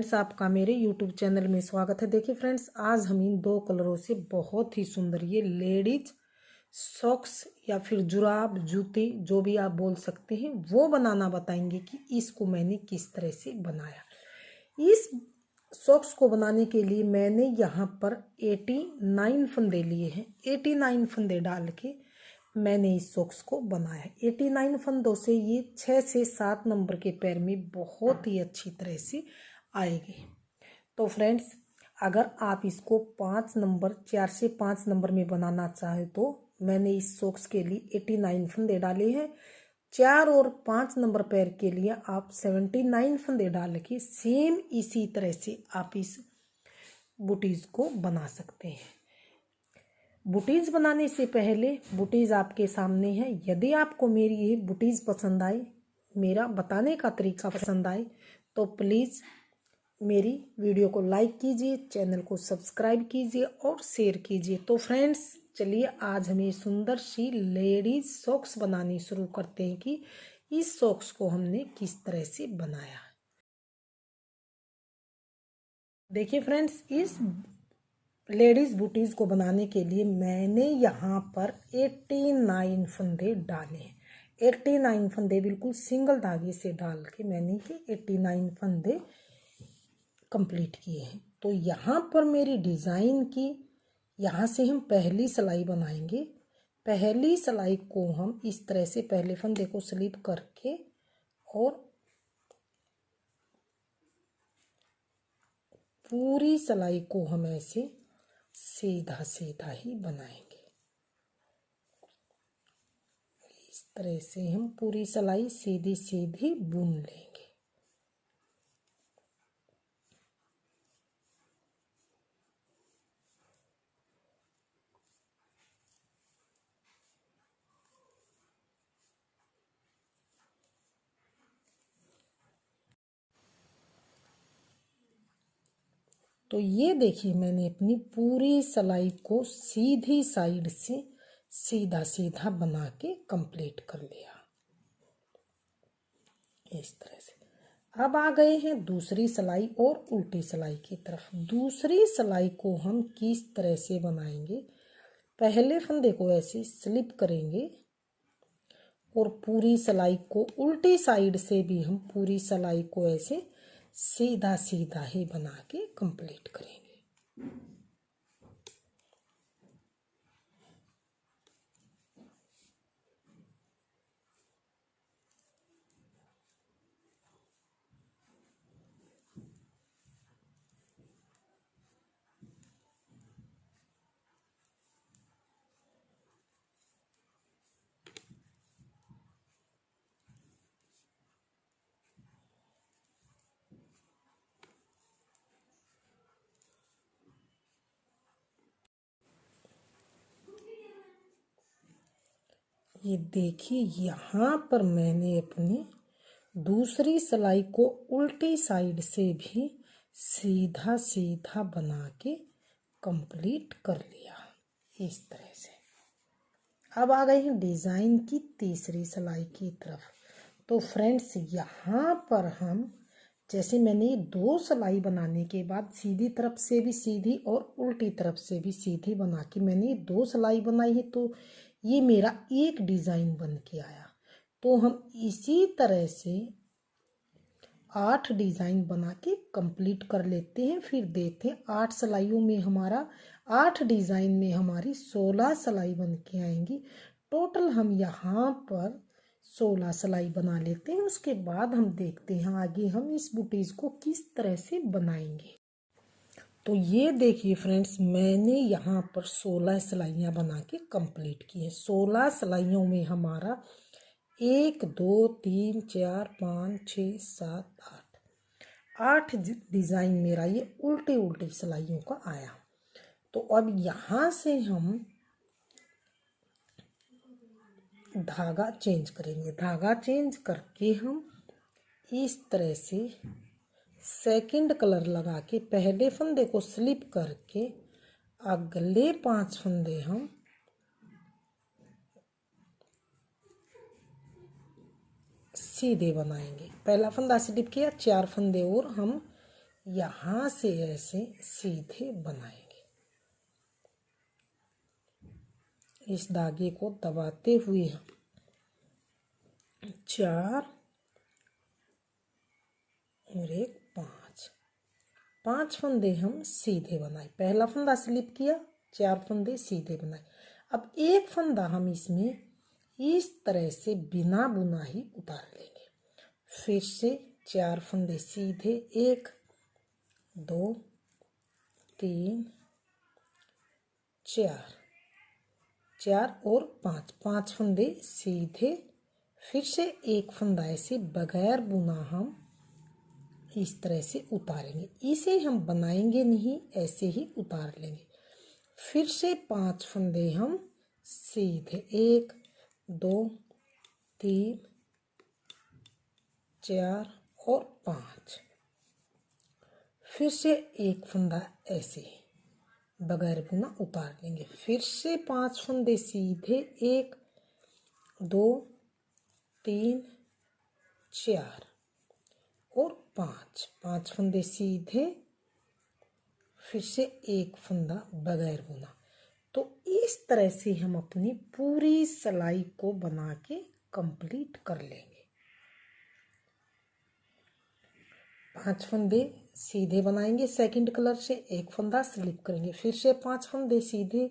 Friends, आपका मेरे YouTube channel में स्वागत है। देखिए फ्रेंड्स, आज हम इन दो कलरों से बहुत ही सुंदर ये लेडीज सॉक्स या फिर जुराब जूती जो भी आप बोल सकते हैं वो बनाना बताएंगे कि इसको मैंने किस तरह से बनाया। इस सॉक्स को बनाने के लिए मैंने यहाँ पर 89 फंदे लिए हैं। 89 फंदे डाल के मैंने इस सॉक्स को बनाया। 89 फंदों से ये 6 से 7 नंबर के पैर में बहुत ही अच्छी तरह से आएगी। तो फ्रेंड्स, अगर आप इसको 5 नंबर 4 से 5 नंबर में बनाना चाहे तो मैंने इस सॉक्स के लिए 89 फंदे डाले हैं। 4 और 5 नंबर पैर के लिए आप 79 फंदे डाल के सेम इसी तरह से आप इस बूटीज को बना सकते हैं। बूटीज बनाने से पहले बूटीज आपके सामने है। यदि आपको मेरी ये बूटीज पसंद आए, मेरा बताने का तरीका पसंद आए, तो प्लीज़ मेरी वीडियो को लाइक कीजिए, चैनल को सब्सक्राइब कीजिए और शेयर कीजिए। तो फ्रेंड्स, चलिए आज हम ये सुंदर सी लेडीज सॉक्स बनानी शुरू करते हैं कि इस सॉक्स को हमने किस तरह से बनाया। देखिए फ्रेंड्स, इस लेडीज बूटीज को बनाने के लिए मैंने यहाँ पर 89 फंदे डाले हैं। 89 फंदे बिल्कुल सिंगल धागे से डाल के मैंने ये 89 फंदे कंप्लीट किए हैं। तो यहाँ पर मेरी डिज़ाइन की, यहाँ से हम पहली सिलाई बनाएंगे। पहली सिलाई को हम इस तरह से पहले फंदे को स्लिप करके और पूरी सिलाई को हम ऐसे सीधा सीधा ही बनाएंगे। इस तरह से हम पूरी सिलाई सीधी सीधी बुन लेंगे। तो ये देखिए, मैंने अपनी पूरी सिलाई को सीधी साइड से सीधा सीधा बना के कंप्लीट कर लिया इस तरह से। अब आ गए हैं दूसरी सिलाई और उल्टी सिलाई की तरफ। दूसरी सिलाई को हम किस तरह से बनाएंगे, पहले फंदे को ऐसे स्लिप करेंगे और पूरी सिलाई को उल्टी साइड से भी हम पूरी सिलाई को ऐसे सीधा सीधा ही बना के कंप्लीट करेंगे। ये देखिए, यहाँ पर मैंने अपनी दूसरी सिलाई को उल्टी साइड से भी सीधा सीधा बना के कंप्लीट कर लिया इस तरह से। अब आ गए हैं डिज़ाइन की तीसरी सिलाई की तरफ। तो फ्रेंड्स, यहाँ पर हम जैसे मैंने दो सिलाई बनाने के बाद सीधी तरफ से भी सीधी और उल्टी तरफ से भी सीधी बना के मैंने दो सिलाई बनाई है, तो ये मेरा एक डिज़ाइन बन के आया। तो हम इसी तरह से 8 डिज़ाइन बना के कंप्लीट कर लेते हैं। फिर देखते हैं 8 सिलाइयों में हमारा 8 डिज़ाइन में हमारी 16 सिलाई बन के आएंगी। टोटल हम यहाँ पर 16 सिलाई बना लेते हैं। उसके बाद हम देखते हैं आगे हम इस बूटीज को किस तरह से बनाएंगे। तो ये देखिए फ्रेंड्स, मैंने यहाँ पर 16 सिलाइयाँ बना के कंप्लीट की है। 16 सिलाइयों में हमारा 1 2 3 4 5 6 7 8 डिज़ाइन मेरा ये उल्टी उल्टी सिलाइयों का आया। तो अब यहाँ से हम धागा चेंज करेंगे। धागा चेंज करके हम इस तरह से सेकंड कलर लगा के पहले फंदे को स्लिप करके अगले 5 फंदे हम सीधे बनाएंगे। पहला फंदा स्लिप किया, 4 फंदे और हम यहाँ से ऐसे सीधे बनाएंगे। इस धागे को दबाते हुए हम 4 और एक 5 फंदे हम सीधे बनाए। पहला फंदा स्लिप किया, 4 फंदे सीधे बनाए। अब एक फंदा हम इसमें इस तरह से बिना बुना ही उतार लेंगे। फिर से 4 फंदे सीधे, 1 2 3 4 और 5 फंदे सीधे। फिर से एक फंदा ऐसे बगैर बुना हम इस तरह से उतारेंगे। इसे हम बनाएंगे नहीं, ऐसे ही उतार लेंगे। फिर से 5 फंदे हम सीधे, 1 2 3 4 और 5। फिर से एक फंदा ऐसे बगैर बुना उतार लेंगे। फिर से 5 फंदे सीधे, 1 2 3 4 और 5 फंदे सीधे। फिर से एक फंदा बगैर बुना। तो इस तरह से हम अपनी पूरी सिलाई को बना के कंप्लीट कर लेंगे। 5 फंदे सीधे बनाएंगे सेकंड कलर से, एक फंदा स्लिप करेंगे। फिर से 5 फंदे सीधे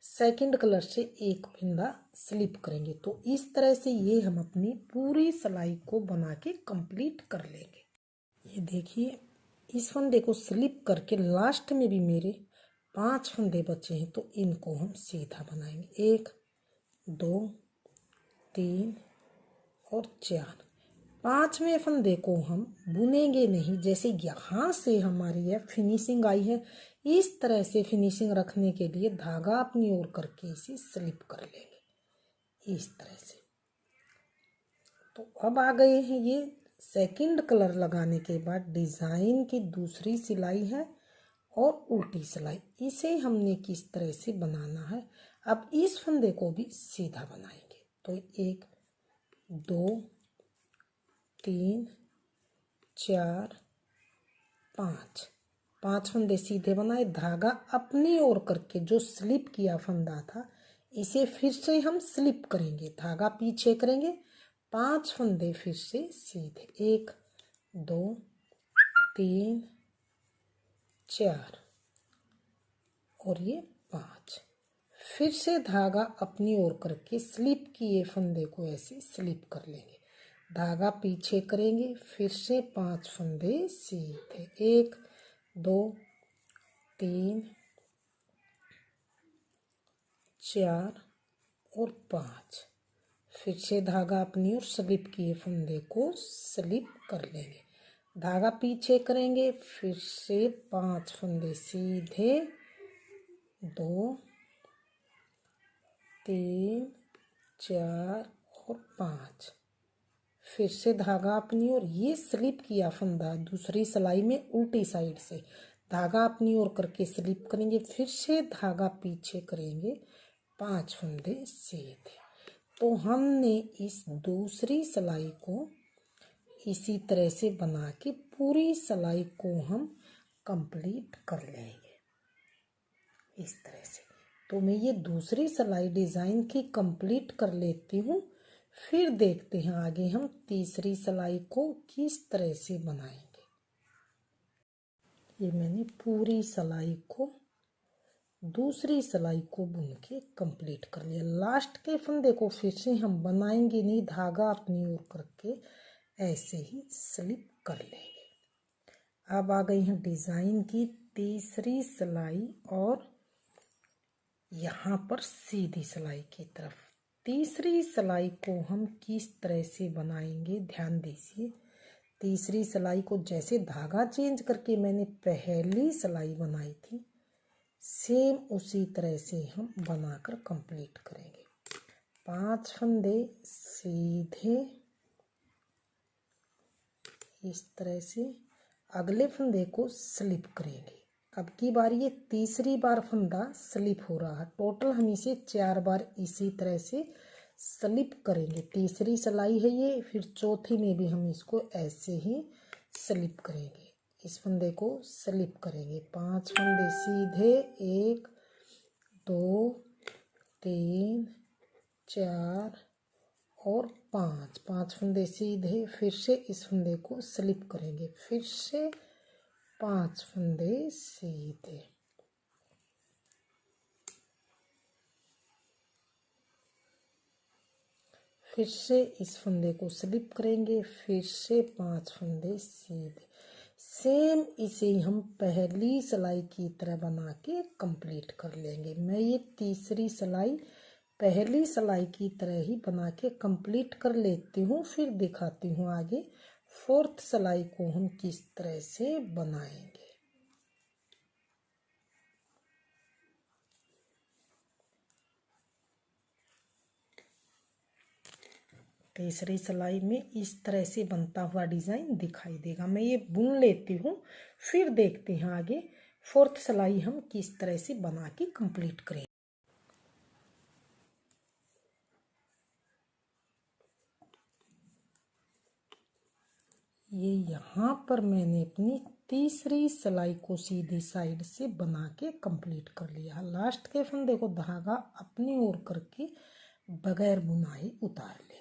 सेकंड कलर से, एक फंदा स्लिप करेंगे। तो इस तरह से ये हम अपनी पूरी सिलाई को बना के कंप्लीट कर लेंगे। ये देखिए, इस फंदे को स्लिप करके लास्ट में भी मेरे 5 फंदे बचे हैं, तो इनको हम सीधा बनाएंगे। 1 2 3 और 4। 5वें फंदे को हम बुनेंगे नहीं। जैसे यहाँ से हमारी यह फिनिशिंग आई है, इस तरह से फिनिशिंग रखने के लिए धागा अपनी ओर करके इसे स्लिप कर लेंगे इस तरह से। तो अब आ गए हैं ये सेकंड कलर लगाने के बाद डिज़ाइन की दूसरी सिलाई है और उल्टी सिलाई। इसे हमने किस तरह से बनाना है, अब इस फंदे को भी सीधा बनाएंगे। तो 1 2 3 4 5 फंदे सीधे बनाए। धागा अपनी ओर करके जो स्लिप किया फंदा था, इसे फिर से हम स्लिप करेंगे, धागा पीछे करेंगे। 5 फंदे फिर से सीधे, 1 2 3 4 और ये 5। फिर से धागा अपनी ओर करके स्लिप किए फंदे को ऐसे स्लिप कर लेंगे, धागा पीछे करेंगे। फिर से 5 फंदे सीधे, 1 2 3 4 और 5। फिर से धागा अपनी ओर स्लिप किए फंदे को स्लिप कर लेंगे, धागा पीछे करेंगे। फिर से 5 फंदे सीधे, 2 3 4 और 5। फिर से धागा अपनी ओर, ये स्लिप किया फंदा दूसरी सिलाई में उल्टी साइड से, धागा अपनी ओर करके स्लिप करेंगे। फिर से धागा पीछे करेंगे, 5 फंदे सीधे। तो हमने इस दूसरी सिलाई को इसी तरह से बना के पूरी सिलाई को हम कंप्लीट कर लेंगे इस तरह से। तो मैं ये दूसरी सिलाई डिज़ाइन की कंप्लीट कर लेती हूँ, फिर देखते हैं आगे हम तीसरी सिलाई को किस तरह से बनाएंगे। ये मैंने पूरी सिलाई को दूसरी सिलाई को बुन के कंप्लीट कर लिया। लास्ट के फंदे को फिर से हम बनाएंगे नहीं, धागा अपनी ओर करके ऐसे ही स्लिप कर लेंगे। अब आ गई है डिज़ाइन की तीसरी सिलाई और यहाँ पर सीधी सिलाई की तरफ। तीसरी सिलाई को हम किस तरह से बनाएंगे, ध्यान दीजिए। तीसरी सिलाई को जैसे धागा चेंज करके मैंने पहली सिलाई बनाई थी, सेम उसी तरह से हम बनाकर कंप्लीट करेंगे। 5 फंदे सीधे इस तरह से, अगले फंदे को स्लिप करेंगे। अब की बार ये तीसरी बार फंदा स्लिप हो रहा है, टोटल हम इसे 4 बार इसी तरह से स्लिप करेंगे। तीसरी सिलाई है ये, फिर चौथी में भी हम इसको ऐसे ही स्लिप करेंगे। इस फंदे को स्लिप करेंगे। 5 फंदे सीधे, 1 2 3 4 और 5 फंदे सीधे। फिर से इस फंदे को स्लिप करेंगे, फिर से 5 फंदे सीधे। फिर से इस फंदे को स्लिप करेंगे, फिर से 5 फंदे सीधे। सेम इसे हम पहली सिलाई की तरह बना के कंप्लीट कर लेंगे। मैं ये तीसरी सिलाई पहली सिलाई की तरह ही बना के कंप्लीट कर लेती हूँ, फिर दिखाती हूँ आगे फोर्थ सिलाई को हम किस तरह से बनाएंगे। तीसरी सिलाई में इस तरह से बनता हुआ डिज़ाइन दिखाई देगा। मैं ये बुन लेती हूँ, फिर देखते हैं आगे फोर्थ सिलाई हम किस तरह से बना के कंप्लीट करें। ये यहाँ पर मैंने अपनी तीसरी सिलाई को सीधी साइड से बना के कंप्लीट कर लिया। लास्ट के फंदे को धागा अपनी ओर करके बगैर बुनाई उतार लेंगे।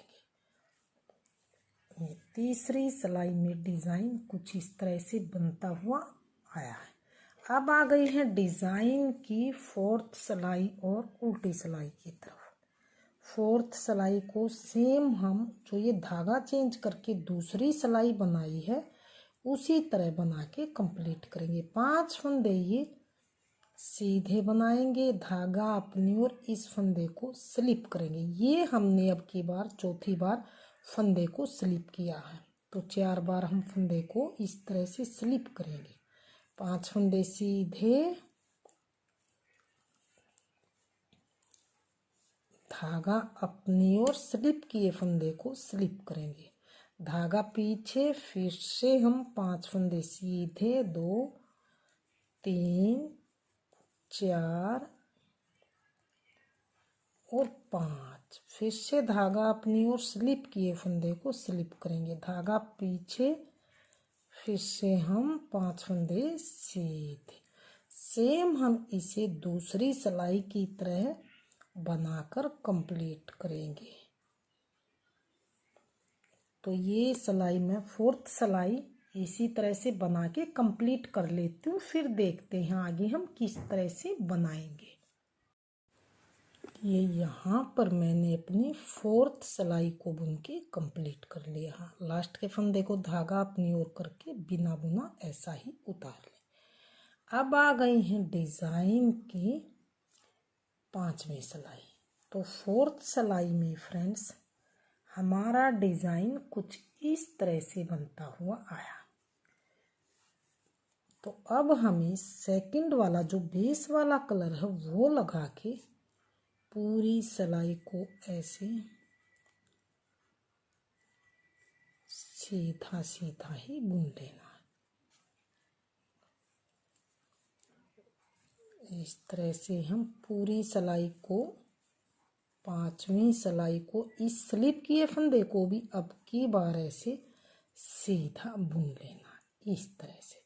ये तीसरी सिलाई में डिज़ाइन कुछ इस तरह से बनता हुआ आया है। अब आ गई है डिज़ाइन की फोर्थ सिलाई और उल्टी सिलाई की तरफ। फोर्थ सिलाई को सेम हम जो ये धागा चेंज करके दूसरी सिलाई बनाई है उसी तरह बना के कंप्लीट करेंगे। 5 फंदे ये सीधे बनाएंगे, धागा अपनी ओर इस फंदे को स्लिप करेंगे। ये हमने अब की बार चौथी बार फंदे को स्लिप किया है, तो 4 बार हम फंदे को इस तरह से स्लिप करेंगे। 5 फंदे सीधे, धागा अपनी ओर स्लिप किए फंदे को स्लिप करेंगे, धागा पीछे, फिर से हम 5 फंदे सीधे, 2 3 4 और 5, फिर से धागा अपनी ओर स्लिप किए फंदे को स्लिप करेंगे, धागा पीछे, फिर से हम 5 फंदे सीधे। सेम हम इसे दूसरी सिलाई की तरह बनाकर कंप्लीट करेंगे। तो ये सिलाई मैं फोर्थ सिलाई इसी तरह से बना के कंप्लीट कर लेती हूँ, फिर देखते हैं आगे हम किस तरह से बनाएंगे। ये यहाँ पर मैंने अपनी फोर्थ सिलाई को बुन के कंप्लीट कर लिया। लास्ट के फंदे को धागा अपनी ओर करके बिना बुना ऐसा ही उतार लें। अब आ गई हैं डिज़ाइन की 5वीं सिलाई। तो फोर्थ सिलाई में फ्रेंड्स हमारा डिज़ाइन कुछ इस तरह से बनता हुआ आया। तो अब हमें सेकंड वाला जो बेस वाला कलर है वो लगा के पूरी सिलाई को ऐसे सीधा सीधा ही बुन लेना है। इस तरह से हम पूरी सिलाई को 5वीं सिलाई को इस स्लिप किए फंदे को भी अब की बार ऐसे सीधा बुन लेना। इस तरह से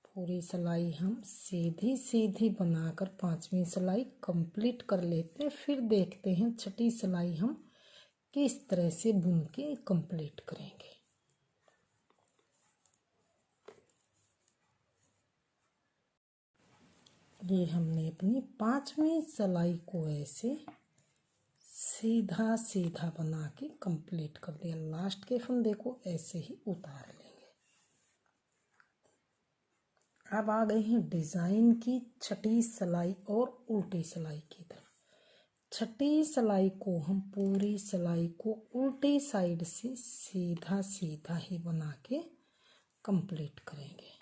पूरी सिलाई हम सीधी सीधी बनाकर 5वीं सिलाई कंप्लीट कर लेते हैं, फिर देखते हैं 6ठी सिलाई हम किस तरह से बुन के कंप्लीट करेंगे। ये हमने अपनी 5वीं सिलाई को ऐसे सीधा सीधा बना के कंप्लीट कर लिया। लास्ट के फंदे को ऐसे ही उतार लेंगे। अब आ गए हैं डिज़ाइन की 6ठी सिलाई और उल्टी सिलाई की तरफ। 6ठी सिलाई को हम पूरी सिलाई को उल्टी साइड से सीधा सीधा ही बना के कंप्लीट करेंगे।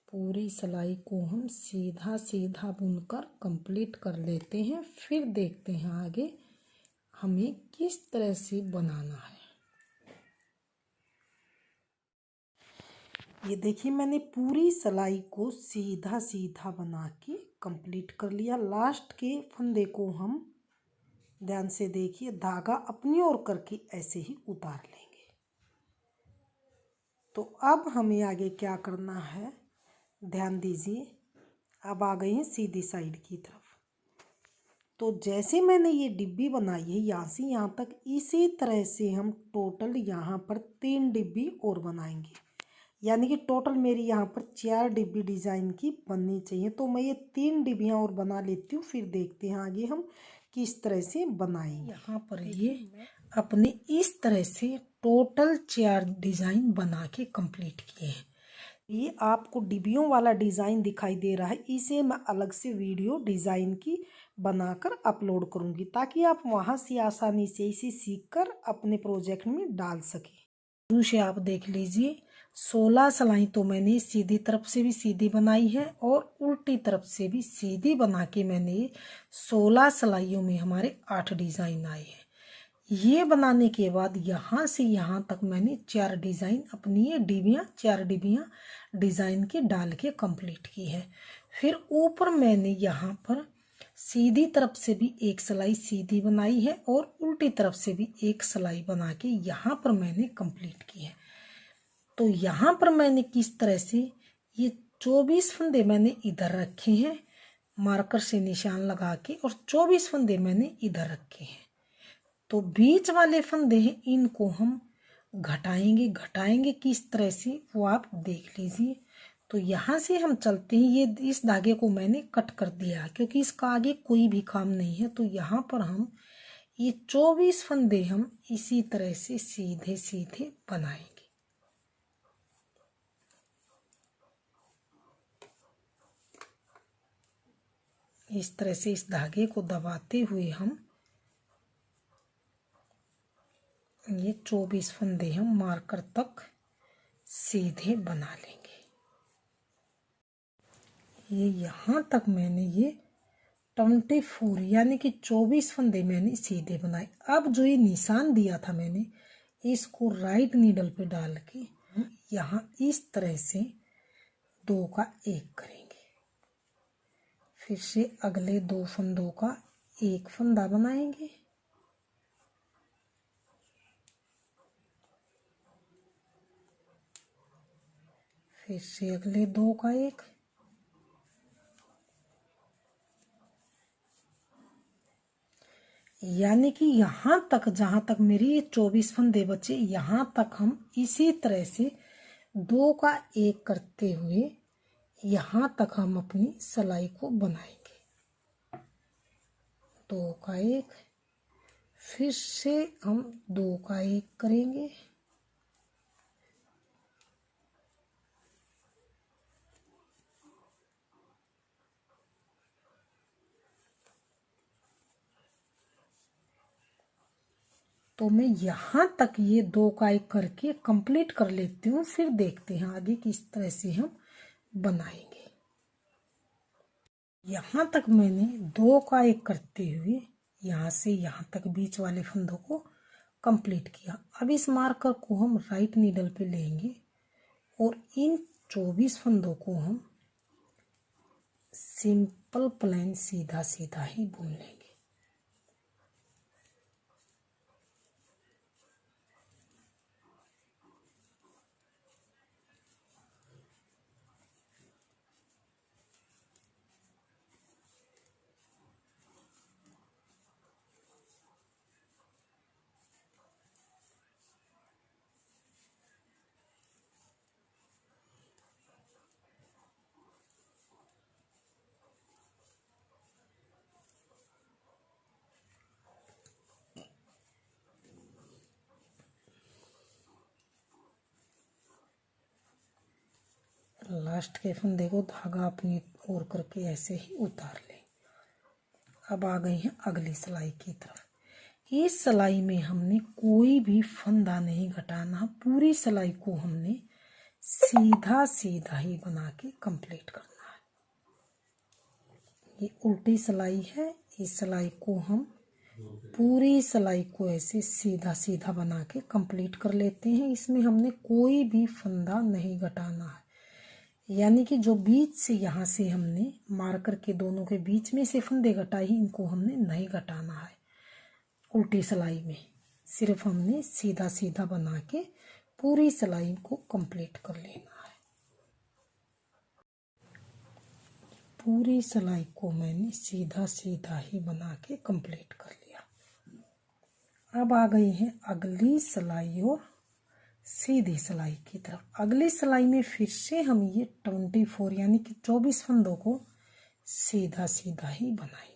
पूरी सिलाई को हम सीधा सीधा बुनकर कंप्लीट कर लेते हैं, फिर देखते हैं आगे हमें किस तरह से बनाना है। ये देखिए मैंने पूरी सिलाई को सीधा सीधा बना के कंप्लीट कर लिया। लास्ट के फंदे को हम ध्यान से देखिए धागा अपनी ओर करके ऐसे ही उतार लेंगे। तो अब हमें आगे क्या करना है, ध्यान दीजिए। अब आ गए हैं सीधी साइड की तरफ। तो जैसे मैंने ये डिब्बी बनाई है यहाँ से यहाँ तक, इसी तरह से हम टोटल यहाँ पर 3 डिब्बी और बनाएंगे। यानी कि टोटल मेरी यहाँ पर 4 डिब्बी डिज़ाइन की बननी चाहिए। तो मैं ये 3 डिब्बियाँ और बना लेती हूँ, फिर देखते हैं आगे हम किस तरह से बनाएंगे। यहाँ पर ये अपने इस तरह से टोटल 4 डिज़ाइन बना के कंप्लीट किए हैं। ये आपको डिब्बियों वाला डिज़ाइन दिखाई दे रहा है, इसे मैं अलग से वीडियो डिज़ाइन की बनाकर अपलोड करूँगी ताकि आप वहाँ से आसानी से इसे सीखकर अपने प्रोजेक्ट में डाल सकें। शुरू से आप देख लीजिए, 16 सिलाई तो मैंने सीधी तरफ से भी सीधी बनाई है और उल्टी तरफ से भी सीधी बना के मैंने 16 सिलाइयों में हमारे 8 डिज़ाइन आए हैं। ये बनाने के बाद यहाँ से यहाँ तक मैंने 4 डिज़ाइन अपनी ये डिबियाँ 4 डिबियाँ डिज़ाइन के डाल के कंप्लीट की है। फिर ऊपर मैंने यहाँ पर सीधी तरफ से भी एक सिलाई सीधी बनाई है और उल्टी तरफ से भी एक सिलाई बना के यहाँ पर मैंने कंप्लीट की है। तो यहाँ पर मैंने किस तरह से ये 24 फंदे मैंने इधर रखे हैं मार्कर से निशान लगा के, और 24 फंदे मैंने इधर रखे हैं। तो बीच वाले फंदे हैं, इनको हम घटाएंगे किस तरह से वो आप देख लीजिए। तो यहाँ से हम चलते हैं, ये इस धागे को मैंने कट कर दिया क्योंकि इसका आगे कोई भी काम नहीं है। तो यहाँ पर हम ये 24 फंदे हम इसी तरह से सीधे सीधे बनाएंगे। इस तरह से इस धागे को दबाते हुए हम ये 24 फंदे हम मार्कर तक सीधे बना लेंगे। ये यहाँ तक मैंने ये 24 यानी कि 24 फंदे मैंने सीधे बनाए। अब जो ये निशान दिया था मैंने, इसको राइट नीडल पे डाल के यहाँ इस तरह से 2 का 1 करेंगे। फिर से अगले 2 फंदों का 1 फंदा बनाएंगे। फिर से अगले 2 का 1, यानी कि यहाँ तक जहाँ तक मेरी ये 24 फंदे बचे, यहाँ तक हम इसी तरह से 2 का 1 करते हुए यहाँ तक हम अपनी सिलाई को बनाएंगे। 2 का 1, फिर से हम 2 का 1 करेंगे। तो मैं यहाँ तक ये 2 का 1 करके कंप्लीट कर लेती हूँ, फिर देखते हैं आगे किस तरह से हम बनाएंगे। यहाँ तक मैंने 2 का 1 करते हुए यहाँ से यहाँ तक बीच वाले फंदों को कंप्लीट किया। अब इस मार्कर को हम राइट नीडल पे लेंगे और इन 24 फंदों को हम सिंपल प्लेन सीधा सीधा ही बुन लेंगे। लास्ट के फंदे को धागा अपनी ओर करके ऐसे ही उतार लें। अब आ गई है अगली सिलाई की तरफ। इस सिलाई में हमने कोई भी फंदा नहीं घटाना, पूरी सिलाई को हमने सीधा सीधा ही बना के कंप्लीट करना है। ये उल्टी सिलाई है, इस सिलाई को हम पूरी सिलाई को ऐसे सीधा सीधा बना के कंप्लीट कर लेते हैं। इसमें हमने कोई भी फंदा नहीं घटाना है, यानी कि जो बीच से यहाँ से हमने मार्कर के दोनों के बीच में से फंदे घटाए, इनको हमने नहीं घटाना है। उल्टी सिलाई में सिर्फ हमने सीधा सीधा बना के पूरी सिलाई को कंप्लीट कर लेना है। पूरी सिलाई को मैंने सीधा सीधा ही बना के कंप्लीट कर लिया। अब आ गई है अगली सिलाई और सीधी सिलाई की तरफ। अगली सिलाई में फिर से हम ये 24 यानी कि 24 फंदों को सीधा सीधा ही बनाएंगे।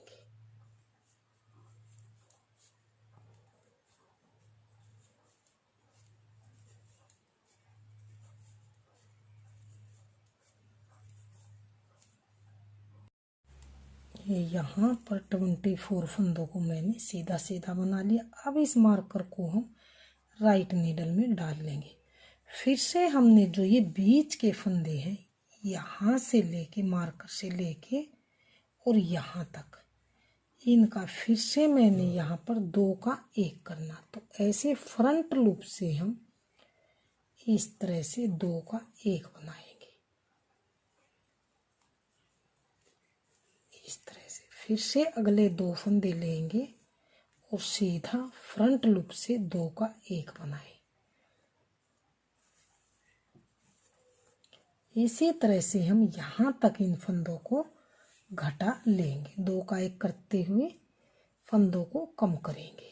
ये यहाँ पर 24 फंदों को मैंने सीधा सीधा बना लिया। अब इस मार्कर को हम राइट नीडल में डाल लेंगे। फिर से हमने जो ये बीच के फंदे हैं, यहाँ से लेके मार्कर से लेके और यहाँ तक, इनका फिर से मैंने यहाँ पर 2 का 1 करना। तो ऐसे फ्रंट लूप से हम इस तरह से 2 का 1 बनाएंगे। इस तरह से फिर से अगले 2 फंदे लेंगे और सीधा फ्रंट लूप से 2 का 1 बनाएं। इसी तरह से हम यहाँ तक इन फंदों को घटा लेंगे। 2 का 1 करते हुए फंदों को कम करेंगे।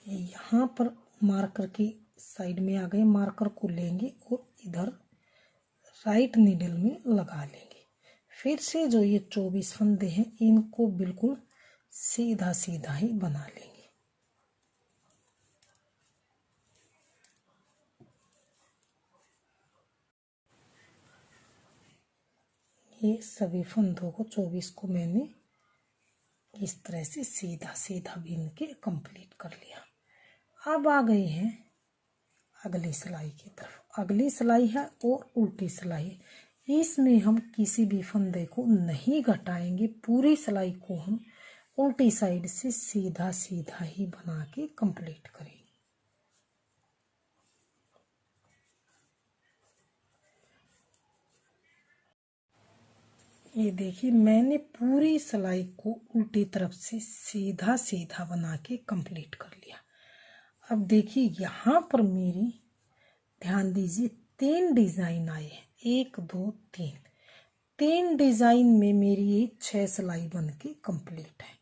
यहाँ पर मार्कर की साइड में आ गए, मार्कर को लेंगे और इधर राइट नीडल में लगा लेंगे। फिर से जो ये 24 फंदे हैं, इनको बिल्कुल सीधा सीधा ही बना लेंगे। ये सभी फंदों को 24 को मैंने इस तरह से सीधा सीधा बीन के कंप्लीट कर लिया। अब आ गए हैं अगली सिलाई की तरफ। अगली सिलाई है और उल्टी सिलाई। इसमें हम किसी भी फंदे को नहीं घटाएंगे, पूरी सिलाई को हम उल्टी साइड से सीधा सीधा ही बना के कंप्लीट करेंगे। ये देखिए, मैंने पूरी सिलाई को उल्टी तरफ से सीधा सीधा बना के कंप्लीट कर लिया। अब देखिए, यहाँ पर मेरी ध्यान दीजिए 3 डिजाइन आए हैं, 1 2 3। 3 डिजाइन में मेरी ये 6 सिलाई बन के कंप्लीट है।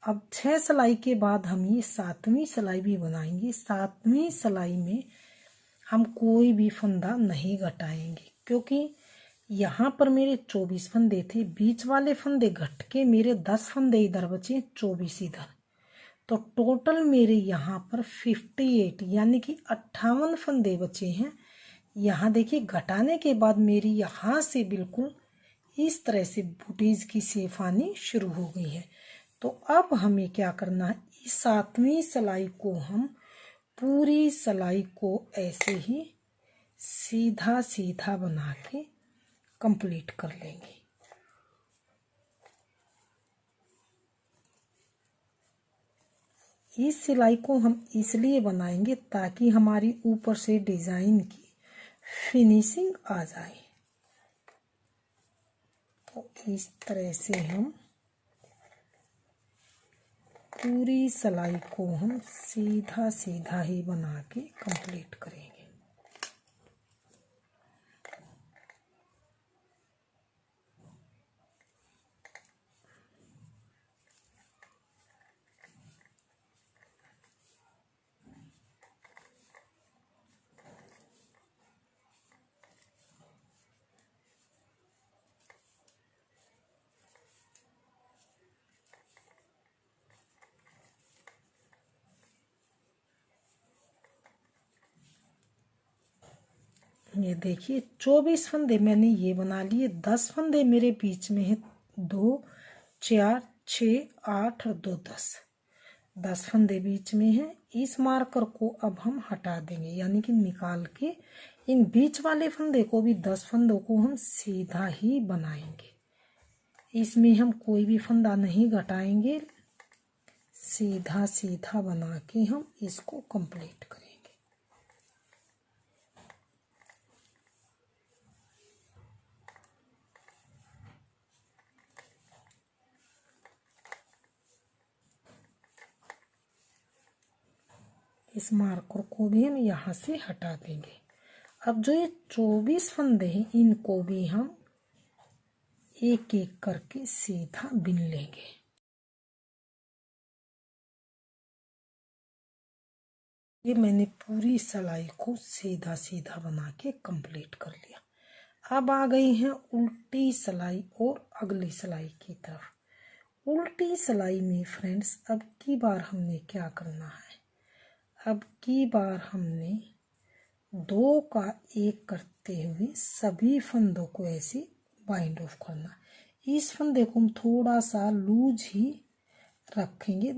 अब 6 सिलाई के बाद हम ये 7वीं सिलाई भी बनाएंगे। 7वीं सिलाई में हम कोई भी फंदा नहीं घटाएंगे, क्योंकि यहाँ पर मेरे 24 फंदे थे। बीच वाले फंदे घट के मेरे 10 फंदे इधर बचे, 24 इधर। तो टोटल मेरे यहाँ पर 58 यानी कि 58 फंदे बचे हैं। यहाँ देखिए, घटाने के बाद मेरी यहाँ से बिल्कुल इस तरह से बूटीज की शेप आनी शुरू हो गई है। तो अब हमें क्या करना है, इस 7वीं सिलाई को हम पूरी सिलाई को ऐसे ही सीधा सीधा बना के कंप्लीट कर लेंगे। इस सिलाई को हम इसलिए बनाएंगे ताकि हमारी ऊपर से डिजाइन की फिनिशिंग आ जाए। तो इस तरह से हम पूरी सिलाई को हम सीधा सीधा ही बना के कंप्लीट करेंगे। ये देखिए, 24 फंदे मैंने ये बना लिए। 10 फंदे मेरे बीच में है, 2 4 6 8 और 2 10 फंदे बीच में है। इस मार्कर को अब हम हटा देंगे, यानी कि निकाल के इन बीच वाले फंदे को भी 10 फंदों को हम सीधा ही बनाएंगे। इसमें हम कोई भी फंदा नहीं घटाएंगे, सीधा सीधा बना के हम इसको कंप्लीट करेंगे। इस मार्कर को भी हम यहाँ से हटा देंगे। अब जो ये 24 फंदे हैं इनको भी हम एक एक करके सीधा बिन लेंगे। ये मैंने पूरी सिलाई को सीधा सीधा बना के कंप्लीट कर लिया। अब आ गई है उल्टी सिलाई और अगली सिलाई की तरफ। उल्टी सिलाई में फ्रेंड्स अब की बार हमने क्या करना है, अब की बार हमने 2 का 1 करते हुए सभी फंदों को ऐसे बाइंड ऑफ करना। इस फंदे को हम थोड़ा सा लूज ही रखेंगे,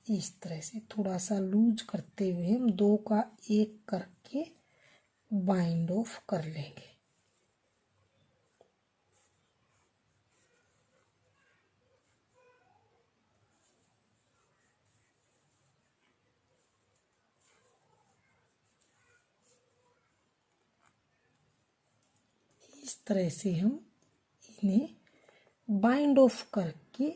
इस तरह से थोड़ा सा लूज करते हुए हम 2 का 1 करके बाइंड ऑफ कर लेंगे। इस तरह से हम इन्हें बाइंड ऑफ करके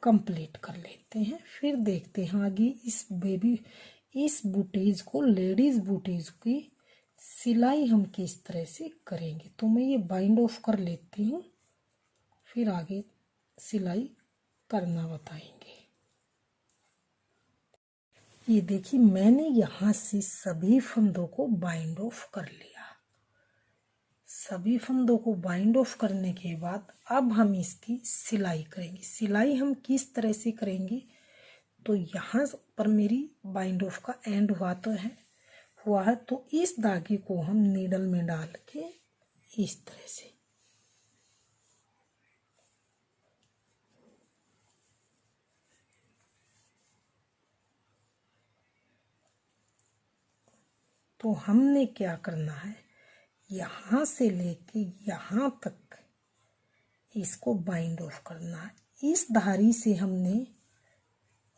कंप्लीट कर लेते हैं। फिर देखते हैं आगे इस बूटीज को, लेडीज बूटीज की सिलाई हम किस तरह से करेंगे। तो मैं ये बाइंड ऑफ कर लेती हूँ, फिर आगे सिलाई करना बताएंगे। ये देखिए मैंने यहाँ से सभी फंदों को बाइंड ऑफ कर लिया। सभी फंदों को बाइंड ऑफ करने के बाद अब हम इसकी सिलाई करेंगे। सिलाई हम किस तरह से करेंगे, तो यहाँ पर मेरी बाइंड ऑफ का एंड हुआ है तो इस धागे को हम नीडल में डाल के इस तरह से तो हमने क्या करना है, यहाँ से लेके यहाँ तक इसको बाइंड ऑफ करना है। इस धारी से हमने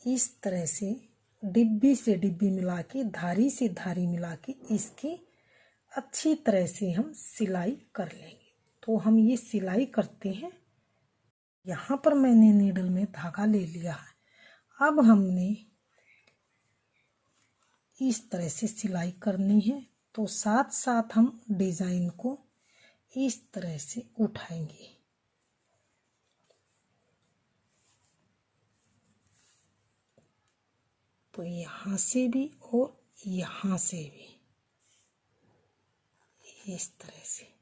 इस तरह से डिब्बी से डिब्बी मिला के, धारी से धारी मिला के इसकी अच्छी तरह से हम सिलाई कर लेंगे। तो हम ये सिलाई करते हैं। यहाँ पर मैंने नीडल में धागा ले लिया है। अब हमने इस तरह से सिलाई करनी है, तो साथ साथ हम डिजाइन को इस तरह से उठाएंगे। तो यहाँ से भी और यहाँ से भी इस तरह से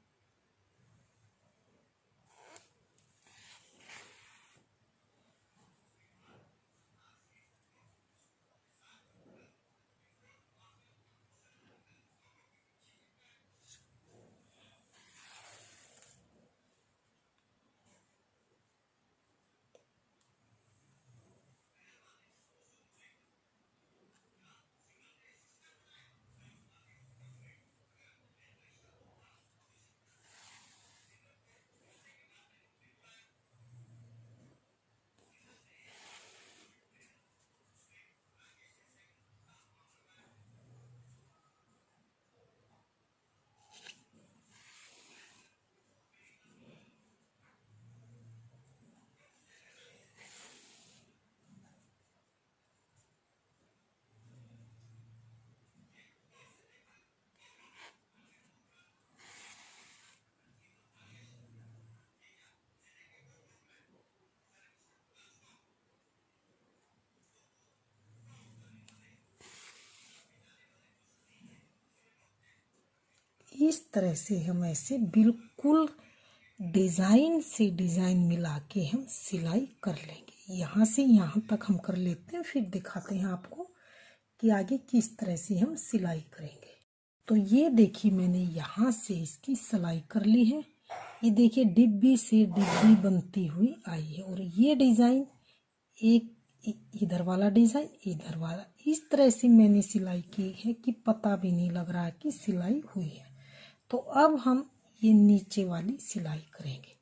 इस तरह से हम ऐसे बिल्कुल डिजाइन से डिजाइन मिला के हम सिलाई कर लेंगे। यहाँ से यहाँ तक हम कर लेते हैं, फिर दिखाते हैं आपको कि आगे किस तरह से हम सिलाई करेंगे। तो ये देखिए मैंने यहाँ से इसकी सिलाई कर ली है। ये देखिए डिब्बी से डिब्बी बनती हुई आई है और ये डिजाइन एक इधर वाला डिजाइन इधर वाला, इस तरह से मैंने सिलाई की है कि पता भी नहीं लग रहा है कि सिलाई हुई है। तो अब हम ये नीचे वाली सिलाई करेंगे।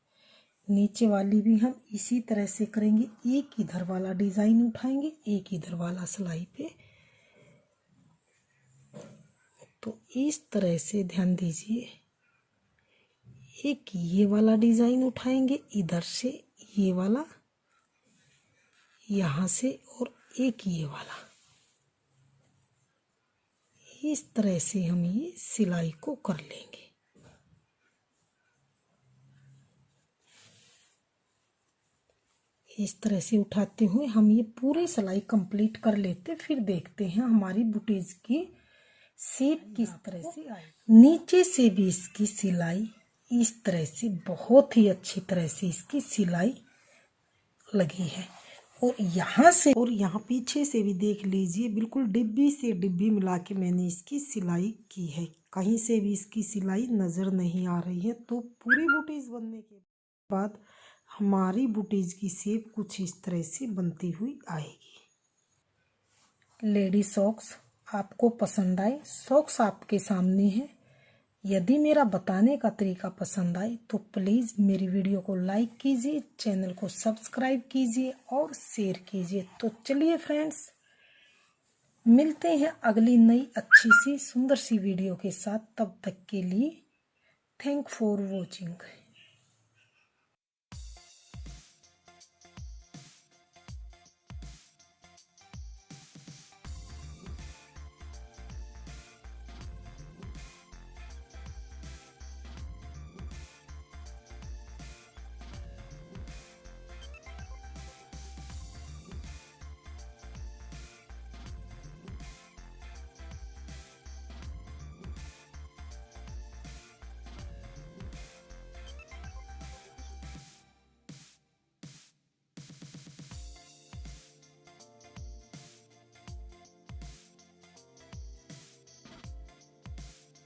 नीचे वाली भी हम इसी तरह से करेंगे। एक इधर वाला डिजाइन उठाएंगे, एक इधर वाला सिलाई पे। तो इस तरह से ध्यान दीजिए, एक ये वाला डिजाइन उठाएंगे इधर से, ये वाला यहाँ से, और एक ये वाला इस तरह से हम ये सिलाई को कर लेंगे। इस तरह से उठाते हुए हम ये पूरे सिलाई कंप्लीट कर लेते, फिर देखते हैं हमारी बुटीज की शेप किस तरह से आई। नीचे से भी इसकी सिलाई इस तरह से बहुत ही अच्छी तरह से इसकी सिलाई लगी है, और यहाँ से और यहाँ पीछे से भी देख लीजिए, बिल्कुल डिब्बी से डिब्बी मिला के मैंने इसकी सिलाई की है, कहीं से भी इसकी सिलाई नज़र नहीं आ रही है। तो पूरी बुटीज बनने के बाद हमारी बुटीज की शेप कुछ इस तरह से बनती हुई आएगी। लेडी सॉक्स आपको पसंद आए, सॉक्स आपके सामने है। यदि मेरा बताने का तरीका पसंद आए तो प्लीज़ मेरी वीडियो को लाइक कीजिए, चैनल को सब्सक्राइब कीजिए और शेयर कीजिए। तो चलिए फ्रेंड्स, मिलते हैं अगली नई अच्छी सी सुंदर सी वीडियो के साथ। तब तक के लिए थैंक फॉर वॉचिंग।